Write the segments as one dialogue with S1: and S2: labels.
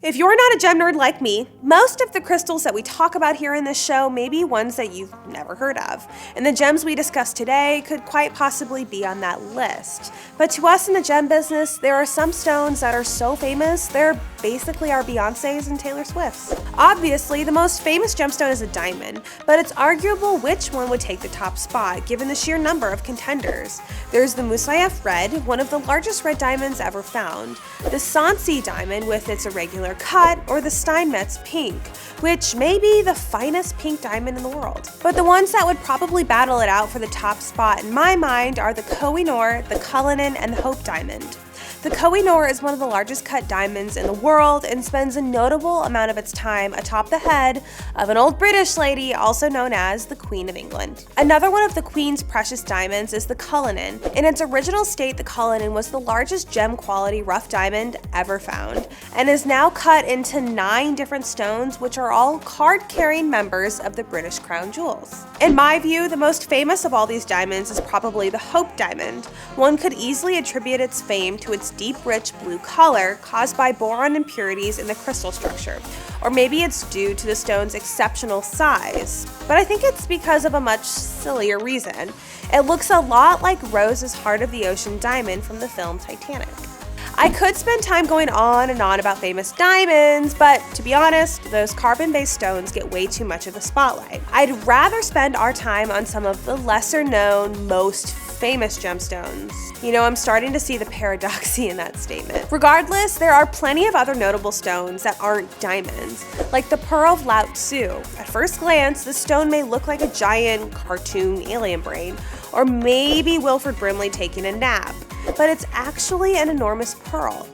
S1: If you're not a gem nerd like me, most of the crystals that we talk about here in this show may be ones that you've never heard of, and the gems we discuss today could quite possibly be on that list. But to us in the gem business, there are some stones that are so famous, they're basically our Beyoncés and Taylor Swifts. Obviously, the most famous gemstone is a diamond, but it's arguable which one would take the top spot given the sheer number of contenders. There's the Musayef Red, one of the largest red diamonds ever found, the Sansi diamond with its irregular cut, or the Steinmetz pink, which may be the finest pink diamond in the world. But the ones that would probably battle it out for the top spot in my mind are the Koh-i-Noor, the Cullinan, and the Hope diamond. The Koh-i-Noor is one of the largest cut diamonds in the world and spends a notable amount of its time atop the head of an old British lady also known as the Queen of England. Another one of the Queen's precious diamonds is the Cullinan. In its original state, the Cullinan was the largest gem quality rough diamond ever found and is now cut into 9 different stones, which are all card-carrying members of the British Crown Jewels. In my view, the most famous of all these diamonds is probably the Hope diamond. One could easily attribute its fame to its deep, rich blue color caused by boron impurities in the crystal structure, or maybe it's due to the stone's exceptional size, but I think it's because of a much sillier reason. It looks a lot like Rose's Heart of the Ocean diamond from the film Titanic. I could spend time going on and on about famous diamonds, but to be honest, those carbon-based stones get way too much of the spotlight. I'd rather spend our time on some of the lesser-known, most famous gemstones. You know, I'm starting to see the paradoxy in that statement. Regardless, there are plenty of other notable stones that aren't diamonds, like the Pearl of Lao Tzu. At first glance, the stone may look like a giant cartoon alien brain, or maybe Wilford Brimley taking a nap, but it's actually an enormous pearl.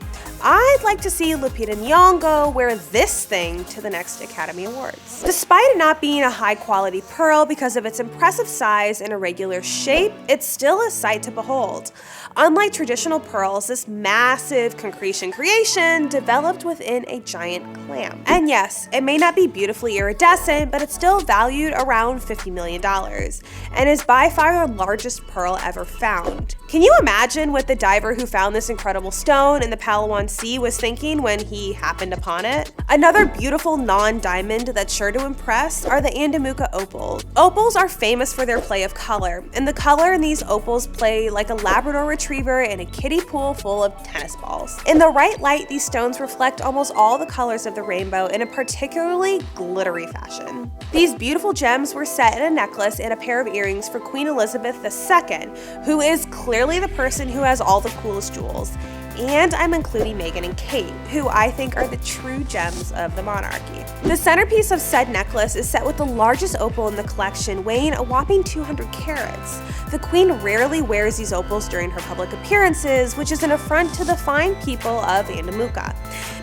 S1: I'd like to see Lupita Nyong'o wear this thing to the next Academy Awards. Despite it not being a high-quality pearl because of its impressive size and irregular shape, it's still a sight to behold. Unlike traditional pearls, this massive concretion creation developed within a giant clam. And yes, it may not be beautifully iridescent, but it's still valued around $50 million, and is by far the largest pearl ever found. Can you imagine what the diver who found this incredible stone in the Palawan Sea was thinking when he happened upon it? Another beautiful non-diamond that's sure to impress are the Andamooka Opals. Opals are famous for their play of color, and the color in these opals play like a Labrador retriever in a kiddie pool full of tennis balls. In the right light, these stones reflect almost all the colors of the rainbow in a particularly glittery fashion. These beautiful gems were set in a necklace and a pair of earrings for Queen Elizabeth II, who is clearly the person who has all the coolest jewels. And I'm including Meghan and Kate, who I think are the true gems of the monarchy. The centerpiece of said necklace is set with the largest opal in the collection, weighing a whopping 200 carats. The Queen rarely wears these opals during her public appearances, which is an affront to the fine people of Andamooka.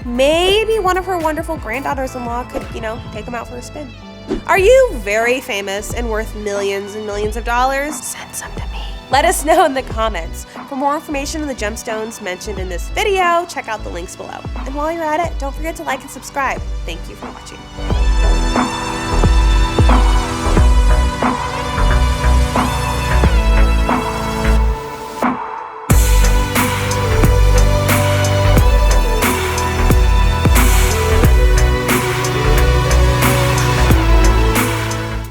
S1: Maybe one of her wonderful granddaughters-in-law could, take them out for a spin. Are you very famous and worth millions and millions of dollars? Send some to me. Let us know in the comments. For more information on the gemstones mentioned in this video, check out the links below. And while you're at it, don't forget to like and subscribe. Thank you for watching.